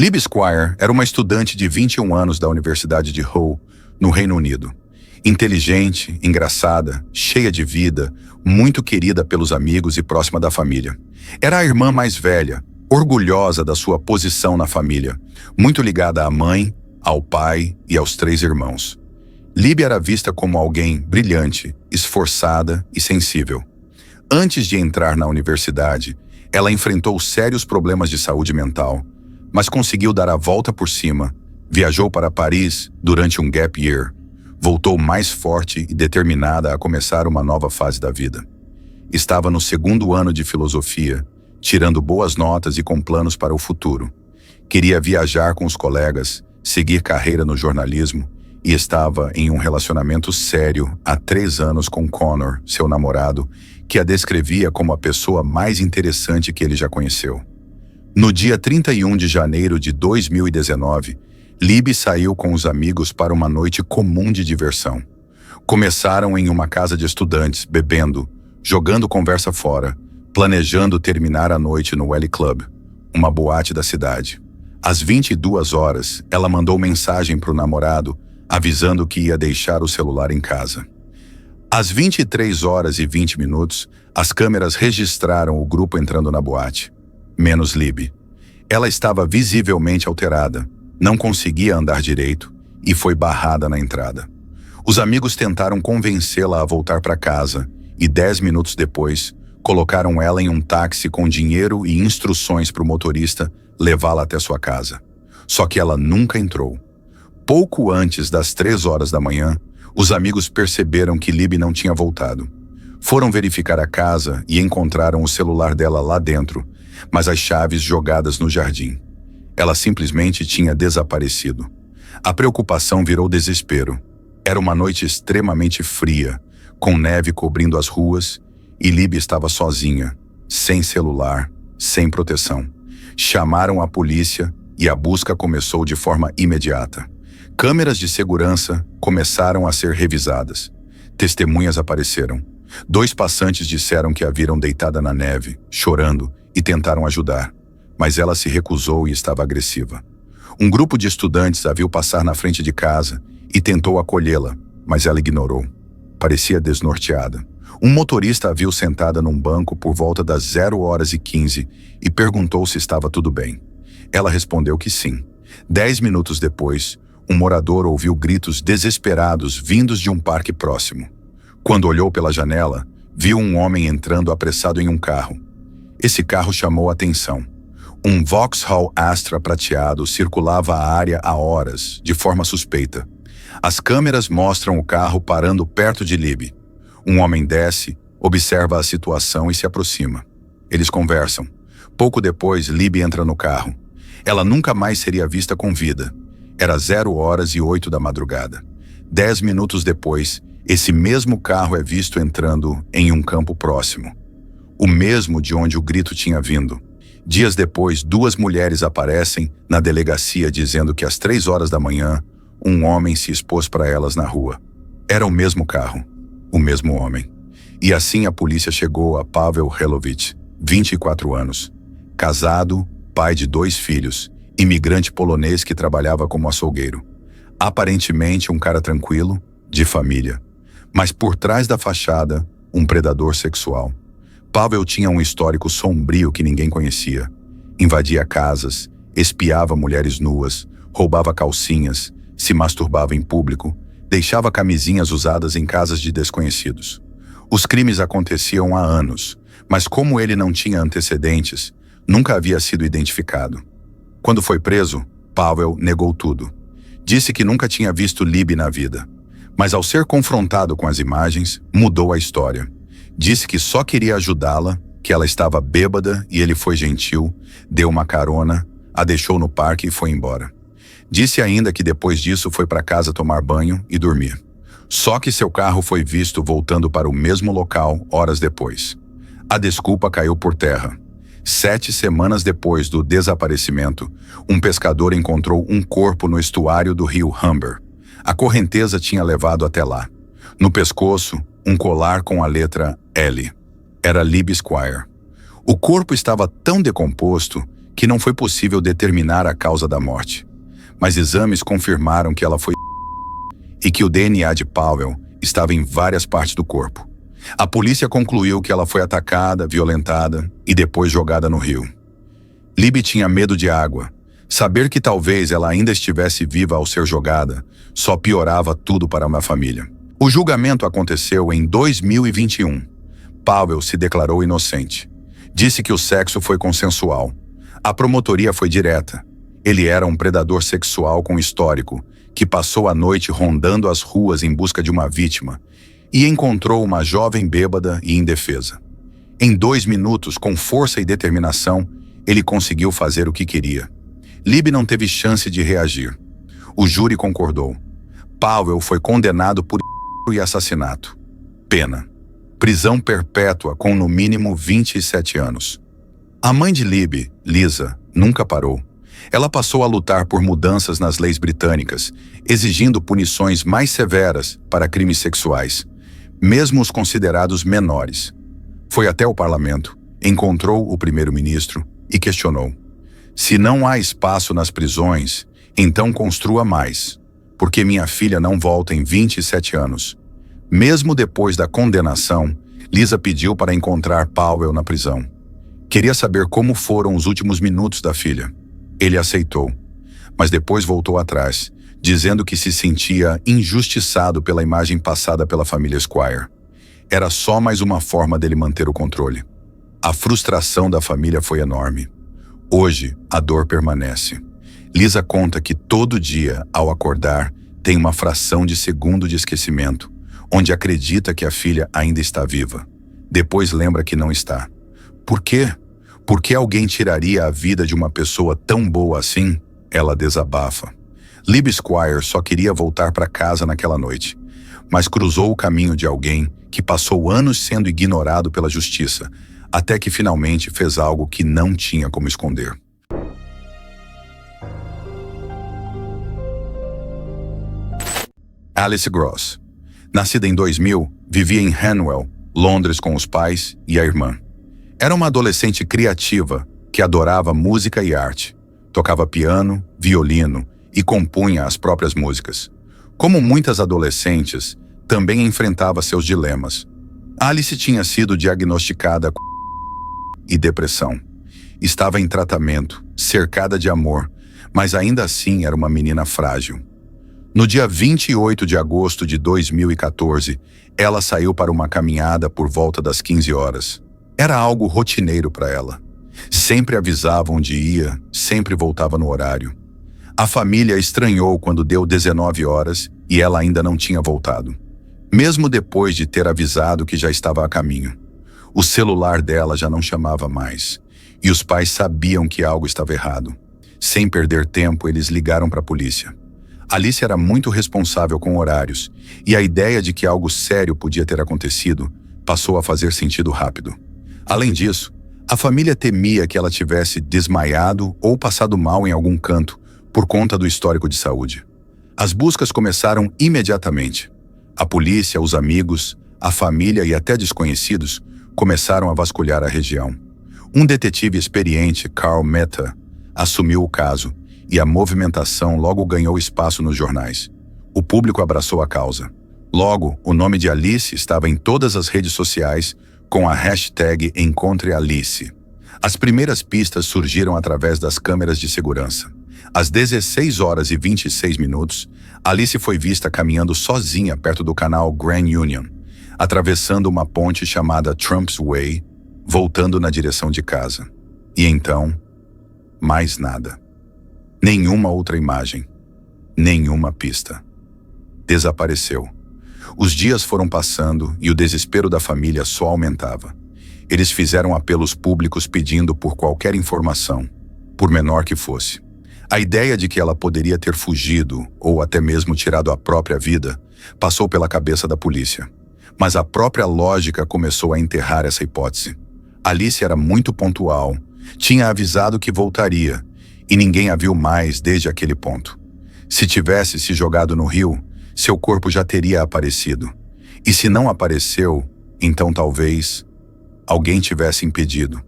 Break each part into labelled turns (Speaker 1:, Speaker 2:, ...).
Speaker 1: Libby Squire era uma estudante de 21 anos da Universidade de Hull, no Reino Unido. Inteligente, engraçada, cheia de vida, muito querida pelos amigos e próxima da família. Era a irmã mais velha, orgulhosa da sua posição na família, muito ligada à mãe, ao pai e aos 3 irmãos. Libby era vista como alguém brilhante, esforçada e sensível. Antes de entrar na universidade, ela enfrentou sérios problemas de saúde mental, mas conseguiu dar a volta por cima, viajou para Paris durante um gap year, voltou mais forte e determinada a começar uma nova fase da vida. Estava no 2º ano de filosofia, tirando boas notas e com planos para o futuro. Queria viajar com os colegas, seguir carreira no jornalismo e estava em um relacionamento sério há 3 anos com Connor, seu namorado, que a descrevia como a pessoa mais interessante que ele já conheceu. No dia 31 de janeiro de 2019, Libby saiu com os amigos para uma noite comum de diversão. Começaram em uma casa de estudantes, bebendo, jogando conversa fora, planejando terminar a noite no Welly Club, uma boate da cidade. Às 22 horas, ela mandou mensagem para o namorado, avisando que ia deixar o celular em casa. Às 23h20, as câmeras registraram o grupo entrando na boate, menos Libby. Ela estava visivelmente alterada, não conseguia andar direito e foi barrada na entrada. Os amigos tentaram convencê-la a voltar para casa e 10 minutos depois, colocaram ela em um táxi com dinheiro e instruções para o motorista levá-la até sua casa. Só que ela nunca entrou. Pouco antes das 3 horas da manhã, os amigos perceberam que Libby não tinha voltado. Foram verificar a casa e encontraram o celular dela lá dentro, mas as chaves jogadas no jardim. Ela simplesmente tinha desaparecido. A preocupação virou desespero. Era uma noite extremamente fria, com neve cobrindo as ruas, e Libby estava sozinha, sem celular, sem proteção. Chamaram a polícia e a busca começou de forma imediata. Câmeras de segurança começaram a ser revisadas. Testemunhas apareceram. 2 passantes disseram que a viram deitada na neve, chorando, e tentaram ajudar, mas ela se recusou e estava agressiva. Um grupo de estudantes a viu passar na frente de casa e tentou acolhê-la, mas ela ignorou. Parecia desnorteada. Um motorista a viu sentada num banco por volta das 0h15 e perguntou se estava tudo bem. Ela respondeu que sim. 10 minutos depois, um morador ouviu gritos desesperados vindos de um parque próximo. Quando olhou pela janela, viu um homem entrando apressado em um carro. Esse carro chamou a atenção. Um Vauxhall Astra prateado circulava a área há horas, de forma suspeita. As câmeras mostram o carro parando perto de Libby. Um homem desce, observa a situação e se aproxima. Eles conversam. Pouco depois, Libby entra no carro. Ela nunca mais seria vista com vida. Era 0h08 da madrugada. 10 minutos depois, esse mesmo carro é visto entrando em um campo próximo. O mesmo de onde o grito tinha vindo. Dias depois, 2 mulheres aparecem na delegacia dizendo que às 3 horas da manhã, um homem se expôs para elas na rua. Era o mesmo carro, o mesmo homem. E assim a polícia chegou a Pavel Helovich, 24 anos, casado, pai de 2 filhos, imigrante polonês que trabalhava como açougueiro. Aparentemente um cara tranquilo, de família. Mas por trás da fachada, um predador sexual. Pavel tinha um histórico sombrio que ninguém conhecia. Invadia casas, espiava mulheres nuas, roubava calcinhas, se masturbava em público, deixava camisinhas usadas em casas de desconhecidos. Os crimes aconteciam há anos, mas como ele não tinha antecedentes, nunca havia sido identificado. Quando foi preso, Pavel negou tudo. Disse que nunca tinha visto Libby na vida. Mas ao ser confrontado com as imagens, mudou a história. Disse que só queria ajudá-la, que ela estava bêbada e ele foi gentil, deu uma carona, a deixou no parque e foi embora. Disse ainda que depois disso foi para casa tomar banho e dormir. Só que seu carro foi visto voltando para o mesmo local horas depois. A desculpa caiu por terra. 7 semanas depois do desaparecimento, um pescador encontrou um corpo no estuário do rio Humber. A correnteza tinha levado até lá. No pescoço, um colar com a letra L. Era Libby Squire. O corpo estava tão decomposto que não foi possível determinar a causa da morte, mas exames confirmaram que ela foi e que o DNA de Powell estava em várias partes do corpo. A polícia concluiu que ela foi atacada, violentada e depois jogada no rio. Libby tinha medo de água. Saber que talvez ela ainda estivesse viva ao ser jogada só piorava tudo para uma família. O julgamento aconteceu em 2021. Powell se declarou inocente. Disse que o sexo foi consensual. A promotoria foi direta. Ele era um predador sexual com histórico, que passou a noite rondando as ruas em busca de uma vítima e encontrou uma jovem bêbada e indefesa. Em 2 minutos, com força e determinação, ele conseguiu fazer o que queria. Libby não teve chance de reagir. O júri concordou. Powell foi condenado por e assassinato. Pena: prisão perpétua com no mínimo 27 anos. A mãe de Libby, Lisa, nunca parou. Ela passou a lutar por mudanças nas leis britânicas, exigindo punições mais severas para crimes sexuais, mesmo os considerados menores. Foi até o parlamento, encontrou o primeiro-ministro e questionou: se não há espaço nas prisões, então construa mais, porque minha filha não volta em 27 anos. Mesmo depois da condenação, Lisa pediu para encontrar Powell na prisão. Queria saber como foram os últimos minutos da filha. Ele aceitou, mas depois voltou atrás, dizendo que se sentia injustiçado pela imagem passada pela família Squire. Era só mais uma forma dele manter o controle. A frustração da família foi enorme. Hoje, a dor permanece. Lisa conta que todo dia, ao acordar, tem uma fração de segundo de esquecimento, onde acredita que a filha ainda está viva. Depois lembra que não está. Por quê? Por que alguém tiraria a vida de uma pessoa tão boa assim? Ela desabafa. Libby Squire só queria voltar para casa naquela noite, mas cruzou o caminho de alguém que passou anos sendo ignorado pela justiça, até que finalmente fez algo que não tinha como esconder. Alice Gross. Nascida em 2000, vivia em Hanwell, Londres, com os pais e a irmã. Era uma adolescente criativa que adorava música e arte. Tocava piano, violino e compunha as próprias músicas. Como muitas adolescentes, também enfrentava seus dilemas. Alice tinha sido diagnosticada com e depressão. Estava em tratamento, cercada de amor, mas ainda assim era uma menina frágil. No dia 28 de agosto de 2014, ela saiu para uma caminhada por volta das 15 horas. Era algo rotineiro para ela. Sempre avisava onde ia, sempre voltava no horário. A família estranhou quando deu 19 horas e ela ainda não tinha voltado, mesmo depois de ter avisado que já estava a caminho. O celular dela já não chamava mais, e os pais sabiam que algo estava errado. Sem perder tempo, eles ligaram para a polícia. Alice era muito responsável com horários, e a ideia de que algo sério podia ter acontecido passou a fazer sentido rápido. Além disso, a família temia que ela tivesse desmaiado ou passado mal em algum canto por conta do histórico de saúde. As buscas começaram imediatamente. A polícia, os amigos, a família e até desconhecidos começaram a vasculhar a região. Um detetive experiente, Carl Mehta, assumiu o caso e a movimentação logo ganhou espaço nos jornais. O público abraçou a causa. Logo, o nome de Alice estava em todas as redes sociais com a hashtag #EncontreAlice. As primeiras pistas surgiram através das câmeras de segurança. Às 16 horas e 26 minutos, Alice foi vista caminhando sozinha perto do canal Grand Union, atravessando uma ponte chamada Trump's Way, voltando na direção de casa. E então, mais nada. Nenhuma outra imagem. Nenhuma pista. Desapareceu. Os dias foram passando e o desespero da família só aumentava. Eles fizeram apelos públicos pedindo por qualquer informação, por menor que fosse. A ideia de que ela poderia ter fugido ou até mesmo tirado a própria vida passou pela cabeça da polícia. Mas a própria lógica começou a enterrar essa hipótese. Alice era muito pontual, tinha avisado que voltaria, e ninguém a viu mais desde aquele ponto. Se tivesse se jogado no rio, seu corpo já teria aparecido. E se não apareceu, então talvez alguém tivesse impedido.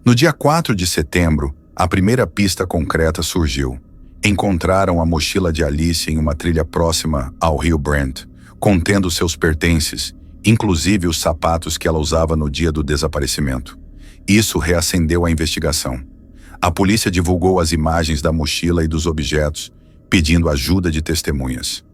Speaker 1: No dia 4 de setembro, A primeira pista concreta surgiu. Encontraram a mochila de Alice em uma trilha próxima ao rio Brent, contendo seus pertences, inclusive os sapatos que ela usava no dia do desaparecimento. Isso reacendeu a investigação. A polícia divulgou as imagens da mochila e dos objetos, pedindo ajuda de testemunhas.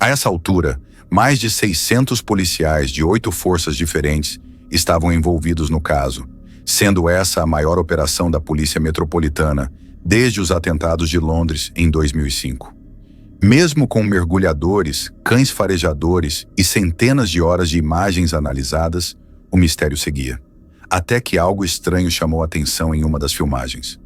Speaker 1: A essa altura, mais de 600 policiais de 8 forças diferentes estavam envolvidos no caso, sendo essa a maior operação da Polícia Metropolitana desde os atentados de Londres em 2005. Mesmo com mergulhadores, cães farejadores e centenas de horas de imagens analisadas, o mistério seguia. Até que algo estranho chamou a atenção em uma das filmagens.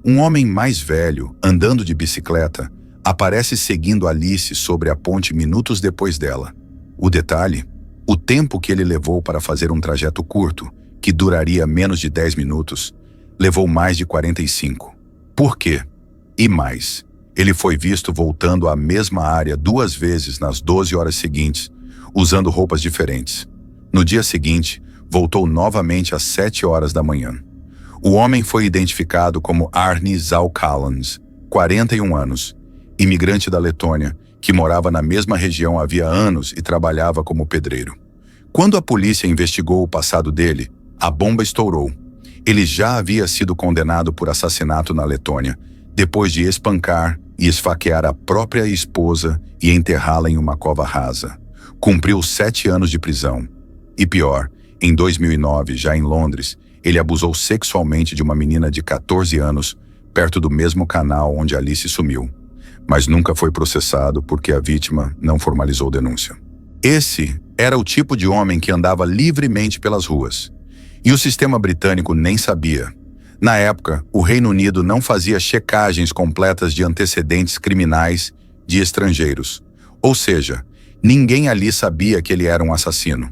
Speaker 1: Um homem mais velho, andando de bicicleta, aparece seguindo Alice sobre a ponte minutos depois dela. O detalhe? O tempo que ele levou para fazer um trajeto curto, que duraria menos de 10 minutos, levou mais de 45. Por quê? E mais, ele foi visto voltando à mesma área 2 vezes nas 12 horas seguintes, usando roupas diferentes. No dia seguinte, voltou novamente às 7 horas da manhã. O homem foi identificado como Arni Zaukalans, 41 anos, imigrante da Letônia, que morava na mesma região havia anos e trabalhava como pedreiro. Quando a polícia investigou o passado dele, a bomba estourou. Ele já havia sido condenado por assassinato na Letônia, depois de espancar e esfaquear a própria esposa e enterrá-la em uma cova rasa. Cumpriu 7 anos de prisão. E pior, em 2009, já em Londres, ele abusou sexualmente de uma menina de 14 anos, perto do mesmo canal onde Alice sumiu. Mas nunca foi processado porque a vítima não formalizou denúncia. Esse era o tipo de homem que andava livremente pelas ruas. E o sistema britânico nem sabia. Na época, o Reino Unido não fazia checagens completas de antecedentes criminais de estrangeiros. Ou seja, ninguém ali sabia que ele era um assassino.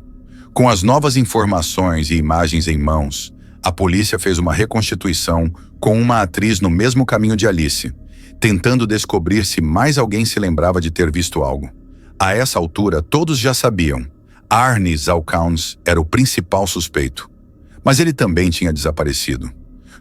Speaker 1: Com as novas informações e imagens em mãos, a polícia fez uma reconstituição com uma atriz no mesmo caminho de Alice, tentando descobrir se mais alguém se lembrava de ter visto algo. A essa altura, todos já sabiam. Arni Zaukalans era o principal suspeito. Mas ele também tinha desaparecido.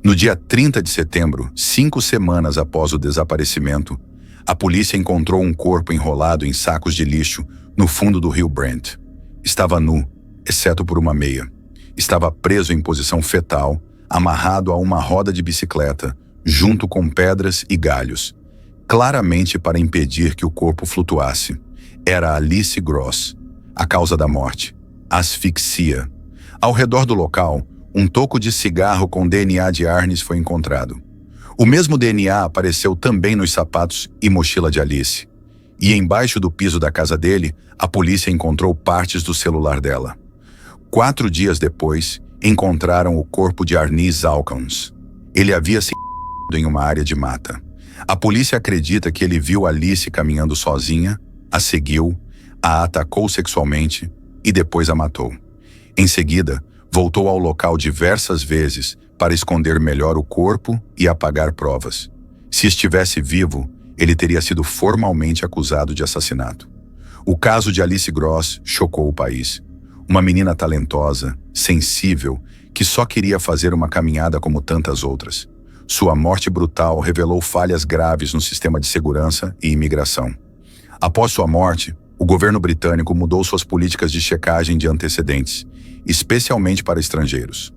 Speaker 1: No dia 30 de setembro, 5 semanas após o desaparecimento, a polícia encontrou um corpo enrolado em sacos de lixo no fundo do rio Brent. Estava nu, exceto por uma meia. Estava preso em posição fetal, amarrado a uma roda de bicicleta, junto com pedras e galhos, claramente para impedir que o corpo flutuasse. Era Alice Gross, a causa da morte: asfixia. Ao redor do local, um toco de cigarro com DNA de Arni foi encontrado. O mesmo DNA apareceu também nos sapatos e mochila de Alice. E embaixo do piso da casa dele, a polícia encontrou partes do celular dela. 4 dias depois, encontraram o corpo de Arni Zaukalans. Ele havia se em uma área de mata. A polícia acredita que ele viu Alice caminhando sozinha, a seguiu, a atacou sexualmente e depois a matou. Em seguida, voltou ao local diversas vezes para esconder melhor o corpo e apagar provas. Se estivesse vivo, ele teria sido formalmente acusado de assassinato. O caso de Alice Gross chocou o país. Uma menina talentosa, sensível, que só queria fazer uma caminhada como tantas outras. Sua morte brutal revelou falhas graves no sistema de segurança e imigração. Após sua morte, o governo britânico mudou suas políticas de checagem de antecedentes, especialmente para estrangeiros.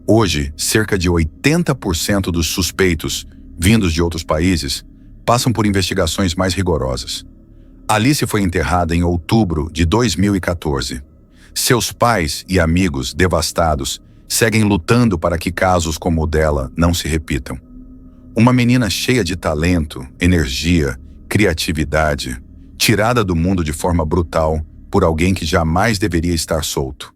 Speaker 1: Hoje, cerca de 80% dos suspeitos, vindos de outros países, passam por investigações mais rigorosas. Alice foi enterrada em outubro de 2014. Seus pais e amigos, devastados, seguem lutando para que casos como o dela não se repitam. Uma menina cheia de talento, energia, criatividade, tirada do mundo de forma brutal por alguém que jamais deveria estar solto.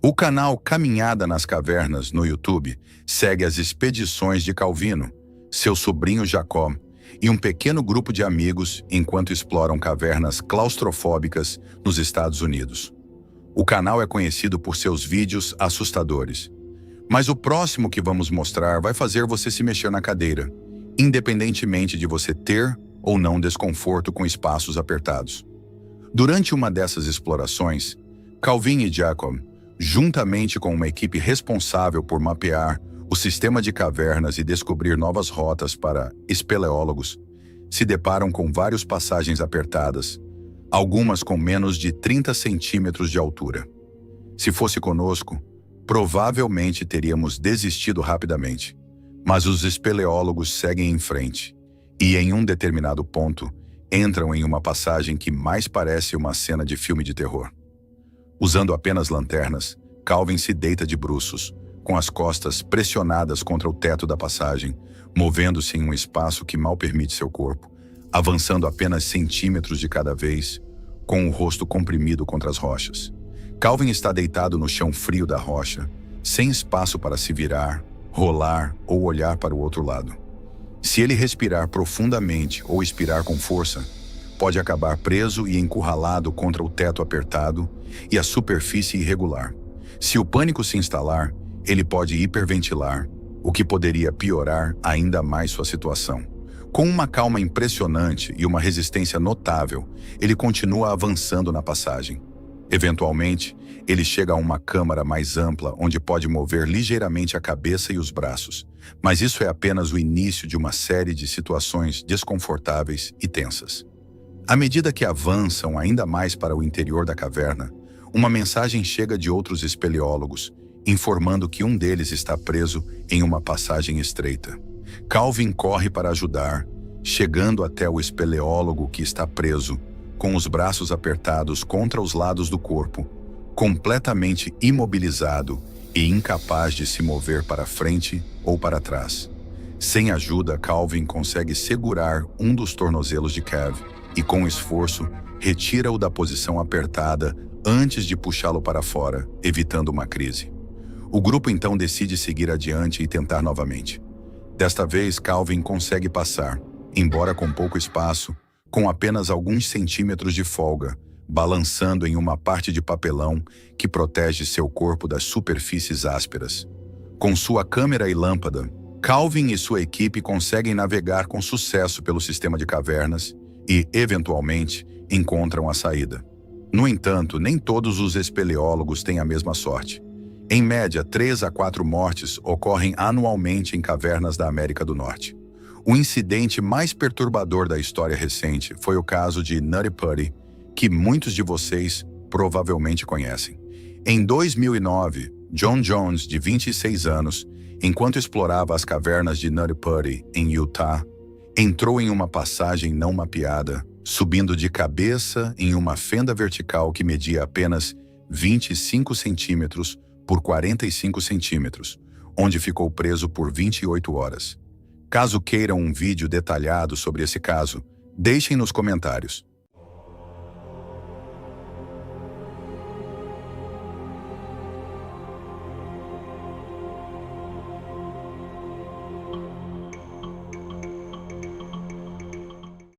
Speaker 1: O canal Caminhada nas Cavernas no YouTube segue as expedições de Calvino, seu sobrinho Jacó e um pequeno grupo de amigos enquanto exploram cavernas claustrofóbicas nos Estados Unidos. O canal é conhecido por seus vídeos assustadores. Mas o próximo que vamos mostrar vai fazer você se mexer na cadeira, independentemente de você ter ou não desconforto com espaços apertados. Durante uma dessas explorações, Calvin e Jacob juntamente com uma equipe responsável por mapear o sistema de cavernas e descobrir novas rotas para espeleólogos, se deparam com várias passagens apertadas, algumas com menos de 30 centímetros de altura. Se fosse conosco, provavelmente teríamos desistido rapidamente. Mas os espeleólogos seguem em frente e, em um determinado ponto, entram em uma passagem que mais parece uma cena de filme de terror. Usando apenas lanternas, Calvin se deita de bruços, com as costas pressionadas contra o teto da passagem, movendo-se em um espaço que mal permite seu corpo, avançando apenas centímetros de cada vez, com o rosto comprimido contra as rochas. Calvin está deitado no chão frio da rocha, sem espaço para se virar, rolar ou olhar para o outro lado. Se ele respirar profundamente ou expirar com força, pode acabar preso e encurralado contra o teto apertado e a superfície irregular. Se o pânico se instalar, ele pode hiperventilar, o que poderia piorar ainda mais sua situação. Com uma calma impressionante e uma resistência notável, ele continua avançando na passagem. Eventualmente, ele chega a uma câmara mais ampla onde pode mover ligeiramente a cabeça e os braços, mas isso é apenas o início de uma série de situações desconfortáveis e tensas. À medida que avançam ainda mais para o interior da caverna, uma mensagem chega de outros espeleólogos, informando que um deles está preso em uma passagem estreita. Calvin corre para ajudar, chegando até o espeleólogo que está preso, com os braços apertados contra os lados do corpo, completamente imobilizado e incapaz de se mover para frente ou para trás. Sem ajuda, Calvin consegue segurar um dos tornozelos de Kev e, com esforço, retira-o da posição apertada antes de puxá-lo para fora, evitando uma crise. O grupo então decide seguir adiante e tentar novamente. Desta vez, Calvin consegue passar, embora com pouco espaço, com apenas alguns centímetros de folga, balançando em uma parte de papelão que protege seu corpo das superfícies ásperas. Com sua câmera e lâmpada, Calvin e sua equipe conseguem navegar com sucesso pelo sistema de cavernas e, eventualmente, encontram a saída. No entanto, nem todos os espeleólogos têm a mesma sorte. Em média, 3 a 4 mortes ocorrem anualmente em cavernas da América do Norte. O incidente mais perturbador da história recente foi o caso de Nutty Putty, que muitos de vocês provavelmente conhecem. Em 2009, John Jones, de 26 anos, enquanto explorava as cavernas de Nutty Putty, em Utah, entrou em uma passagem não mapeada, subindo de cabeça em uma fenda vertical que media apenas 25 centímetros por 45 centímetros, onde ficou preso por 28 horas. Caso queiram um vídeo detalhado sobre esse caso, deixem nos comentários.